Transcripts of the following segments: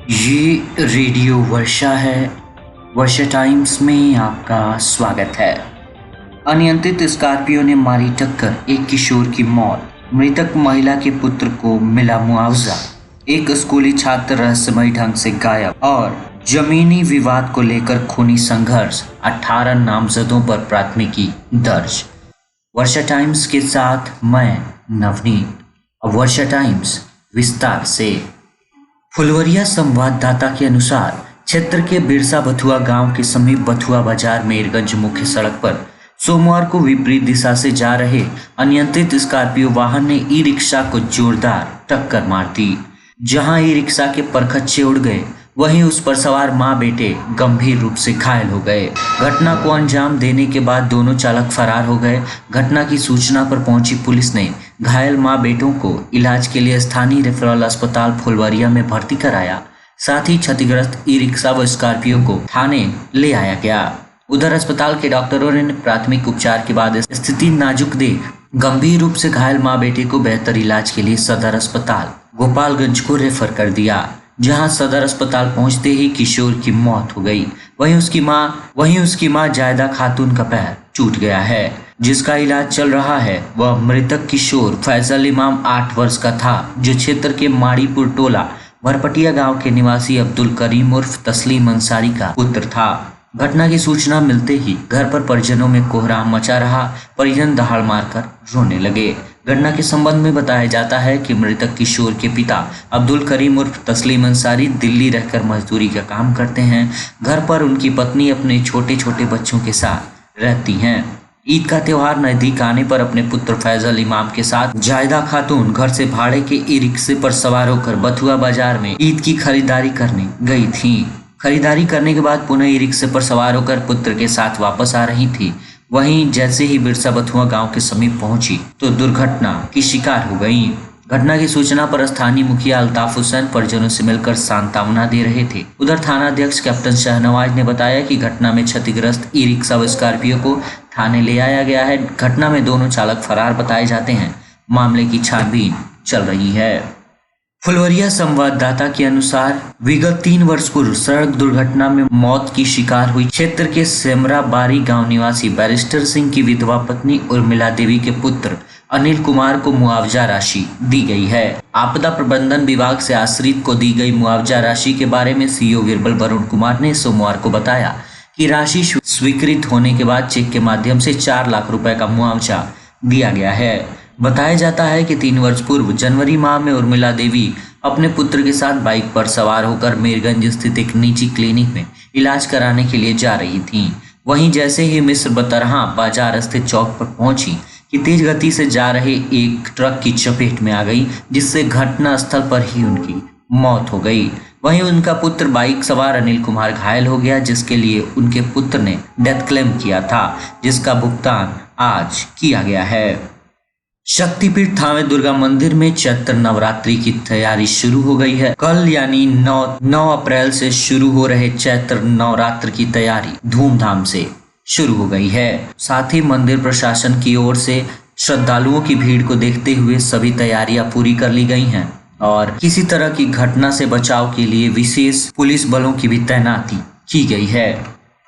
ये रेडियो वर्षा है। वर्षा टाइम्स में आपका स्वागत है। अनियंत्रित स्कॉर्पियो ने मारी टक्कर, एक किशोर की मौत, मृतक महिला के पुत्र को मिला मुआवजा, एक स्कूली छात्र रहस्यमयी ढंग से गायब और जमीनी विवाद को लेकर खूनी संघर्ष, 18 नामजदों पर प्राथमिकी दर्ज। वर्षा टाइम्स के साथ मैं नवनीत। अब वर्षा टाइम्स विस्तार से। फुलवरिया संवाददाता के अनुसार क्षेत्र के बिरसा बथुआ गांव के समीप बथुआ बाजार मेरगंज मुख्य सड़क पर सोमवार को विपरीत दिशा से जा रहे अनियंत्रित स्कॉर्पियो वाहन ने ई रिक्शा को जोरदार टक्कर मार दी। जहां ई रिक्शा के परखच्चे उड़ गए, वहीं उस पर सवार मां बेटे गंभीर रूप से घायल हो गए। घटना को अंजाम देने के बाद दोनों चालक फरार हो गए। घटना की सूचना पर पहुंची पुलिस ने घायल मां बेटों को इलाज के लिए स्थानीय रेफरल अस्पताल फुलवरिया में भर्ती कराया। साथ ही क्षतिग्रस्त ई रिक्शा व स्कॉर्पियो को थाने ले आया गया। उधर अस्पताल के डॉक्टरों ने प्राथमिक उपचार के बाद स्थिति नाजुक देख गंभीर रूप से घायल मां बेटे को बेहतर इलाज के लिए सदर अस्पताल गोपालगंज को रेफर कर दिया, जहां सदर अस्पताल पहुंचते ही किशोर की मौत हो गई। वहीं उसकी मां जायदा खातून का पैर टूट गया है, जिसका इलाज चल रहा है। वह मृतक किशोर फैजल इमाम 8 वर्ष का था, जो क्षेत्र के माड़ीपुर टोला भरपटिया गांव के निवासी अब्दुल करीम उर्फ तस्लीम अंसारी का पुत्र था। घटना की सूचना मिलते ही घर पर परिजनों में कोहराम मचा रहा। परिजन दहाड़ मारकर रोने लगे। घटना के संबंध में बताया जाता है कि मृतक किशोर के पिता अब्दुल करीम उर्फ तस्लीम अंसारी दिल्ली रहकर मजदूरी का काम करते हैं। घर पर उनकी पत्नी अपने छोटे छोटे बच्चों के साथ रहती हैं। ईद का त्योहार नजदीक आने पर अपने पुत्र फैजल इमाम के साथ जायदा खातून घर से भाड़े के ई रिक्शे पर सवार होकर बथुआ बाजार में ईद की खरीदारी करने गई थी। खरीदारी करने के बाद पुनः ई रिक्शे पर सवार होकर पुत्र के साथ वापस आ रही थी। वहीं जैसे ही बिरसा बथुआ गांव के समीप पहुंची तो दुर्घटना की शिकार हो गई। घटना की सूचना पर स्थानीय मुखिया अल्ताफ हुसैन परिजनों से मिलकर सांत्वना दे रहे थे। उधर थानाध्यक्ष कैप्टन शाहनवाज ने बताया कि घटना में क्षतिग्रस्त ई रिक्शा व स्कॉर्पियो को थाने ले आया गया है। घटना में दोनों चालक फरार बताए जाते हैं। मामले की छानबीन चल रही है। फुलवरिया संवाददाता के अनुसार विगत 3 वर्ष पूर्व सड़क दुर्घटना में मौत की शिकार हुई क्षेत्र के सेमरा बारी गांव निवासी बैरिस्टर सिंह की विधवा पत्नी उर्मिला देवी के पुत्र अनिल कुमार को मुआवजा राशि दी गई है। आपदा प्रबंधन विभाग से आश्रित को दी गई मुआवजा राशि के बारे में सीईओ वीरबल वरुण कुमार ने सोमवार को बताया कि राशि स्वीकृत होने के बाद चेक के माध्यम से 4 लाख रुपए का मुआवजा दिया गया है। बताया जाता है कि 3 वर्ष पूर्व जनवरी माह में उर्मिला देवी अपने पुत्र के साथ बाइक पर सवार होकर मेरगंज स्थित एक निजी क्लिनिक में इलाज कराने के लिए जा रही थीं। वहीं जैसे ही मिस्र बतरहा बाजार स्थित चौक पर पहुंची कि तेज गति से जा रहे एक ट्रक की चपेट में आ गई, जिससे घटना स्थल पर ही उनकी मौत हो गई। वहीं उनका पुत्र बाइक सवार अनिल कुमार घायल हो गया, जिसके लिए उनके पुत्र ने डेथ क्लेम किया था, जिसका भुगतान आज किया गया है। शक्तिपीठ थावे दुर्गा मंदिर में चैत्र नवरात्रि की तैयारी शुरू हो गई है। कल यानी 9 अप्रैल से शुरू हो रहे चैत्र नवरात्र की तैयारी धूमधाम से शुरू हो गई है। साथ ही मंदिर प्रशासन की ओर से श्रद्धालुओं की भीड़ को देखते हुए सभी तैयारियां पूरी कर ली गई हैं और किसी तरह की घटना से बचाव के लिए विशेष पुलिस बलों की भी तैनाती की गई है।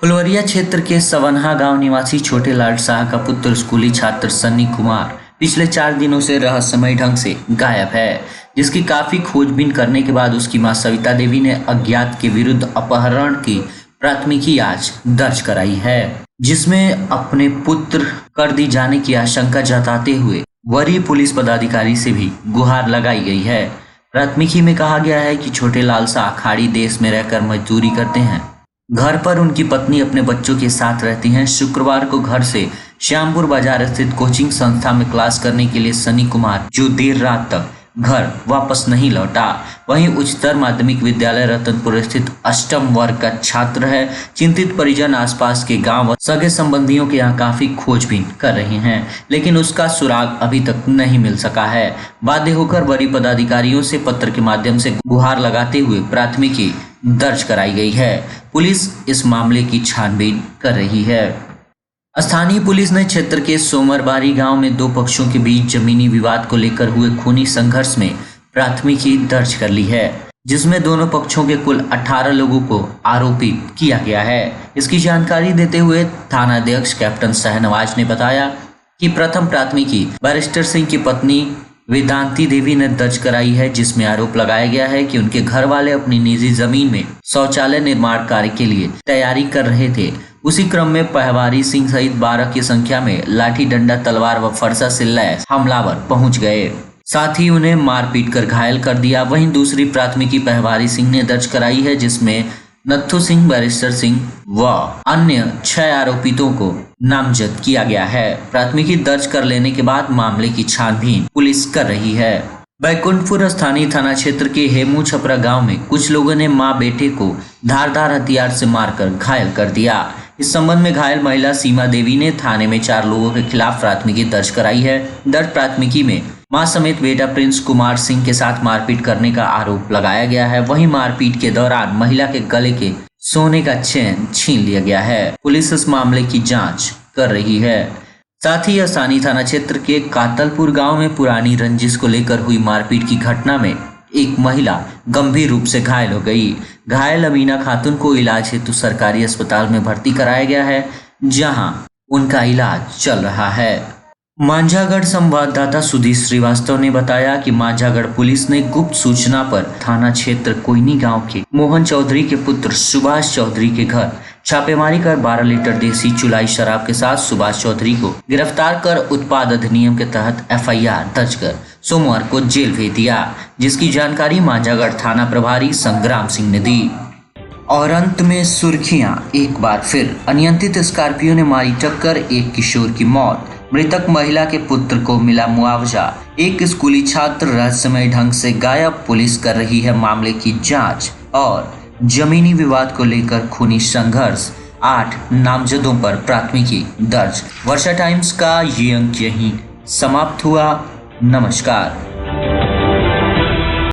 फुलवरिया क्षेत्र के सवनहा गांव निवासी छोटे लाल शाह का पुत्र स्कूली छात्र सन्नी कुमार पिछले 4 दिनों से रहस्यमयी ढंग से गायब है, जिसकी काफी खोजबीन करने के बाद उसकी मां सविता देवी ने अज्ञात के विरुद्ध अपहरण की प्राथमिकी आज दर्ज कराई है, जिसमें अपने पुत्र कर दी जाने की आशंका जताते हुए वरीय पुलिस पदाधिकारी से भी गुहार लगाई गई है। प्राथमिकी में कहा गया है कि छोटे लाल शाह खाड़ी देश में रहकर मजदूरी करते हैं। घर पर उनकी पत्नी अपने बच्चों के साथ रहती हैं। शुक्रवार को घर से श्यामपुर बाजार स्थित कोचिंग संस्था में क्लास करने के लिए सनी कुमार जो देर रात तक घर वापस नहीं लौटा। वहीं उच्चतर माध्यमिक विद्यालय रतनपुर स्थित अष्टम वर्ग का छात्र है। चिंतित परिजन आसपास के गांव व सगे संबंधियों के यहाँ काफी खोजबीन कर रहे हैं, लेकिन उसका सुराग अभी तक नहीं मिल सका है। बाध्य होकर वरीय पदाधिकारियों से पत्र के माध्यम से गुहार लगाते हुए प्राथमिकी दर्ज कराई गई है। पुलिस इस मामले की छानबीन कर रही है। स्थानीय पुलिस ने क्षेत्र के सोमरबारी गांव में 2 पक्षों के बीच जमीनी विवाद को लेकर हुए खूनी संघर्ष में प्राथमिकी दर्ज कर ली है। जिसमें दोनों पक्षों के कुल 18 लोगों को आरोपित किया गया है। इसकी जानकारी देते हुए थानाध्यक्ष कैप्टन शाहनवाज ने बताया कि प्रथम प्राथमिकी बैरिस्टर सिंह की पत्नी वेदांती देवी ने दर्ज कराई है, जिसमें आरोप लगाया गया है कि उनके घर वाले अपनी निजी जमीन में शौचालय निर्माण कार्य के लिए तैयारी कर रहे थे। उसी क्रम में पहवारी सिंह सहित 12 की संख्या में लाठी डंडा तलवार व फरसा से लैस हमलावर पहुंच गए, साथ ही उन्हें मारपीट कर घायल कर दिया। वहीं दूसरी प्राथमिकी पहवारी सिंह ने दर्ज कराई है, जिसमें नत्थू सिंह, बैरिस्टर सिंह व अन्य 6 आरोपितों को नामजद किया गया है। प्राथमिकी दर्ज कर लेने के बाद मामले की छानबीन पुलिस कर रही है। बैकुंठपुर स्थानीय थाना क्षेत्र के हेमू छपरा गांव में कुछ लोगों ने मां बेटे को धारदार हथियार से मारकर घायल कर दिया। इस संबंध में घायल महिला सीमा देवी ने थाने में 4 लोगों के खिलाफ प्राथमिकी दर्ज कराई है। दर्ज प्राथमिकी में मां समेत बेटा प्रिंस कुमार सिंह के साथ मारपीट करने का आरोप लगाया गया है। वहीं मारपीट के दौरान महिला के गले के सोने का चेन छीन लिया गया है। पुलिस इस मामले की जांच कर रही है। साथ ही स्थानीय थाना क्षेत्र के कातलपुर गांव में पुरानी रंजिश को लेकर हुई मारपीट की घटना में एक महिला गंभीर रूप से घायल हो गई। घायल अमीना खातून को इलाज हेतु सरकारी अस्पताल में भर्ती कराया गया है, जहां उनका इलाज चल रहा है। मांझागढ़ संवाददाता सुधीर श्रीवास्तव ने बताया कि मांझागढ़ पुलिस ने गुप्त सूचना पर थाना क्षेत्र कोयनी गांव के मोहन चौधरी के पुत्र सुभाष चौधरी के घर छापेमारी कर 12 लीटर देसी चुलाई शराब के साथ सुभाष चौधरी को गिरफ्तार कर उत्पाद अधिनियम के तहत FIR दर्ज कर सोमवार को जेल भेज दिया, जिसकी जानकारी मांझागढ़ थाना प्रभारी संग्राम सिंह ने दी। और अंत में सुर्खियां एक बार फिर। अनियंत्रित स्कॉर्पियो ने मारी टक्कर, एक किशोर की मौत, मृतक महिला के पुत्र को मिला मुआवजा, एक स्कूली छात्र रहस्यमय ढंग से गायब, पुलिस कर रही है मामले की जांच। और जमीनी विवाद को लेकर खूनी संघर्ष, 8 नामजदों पर प्राथमिकी दर्ज। वर्षा टाइम्स का ये अंक यहीं समाप्त हुआ। नमस्कार।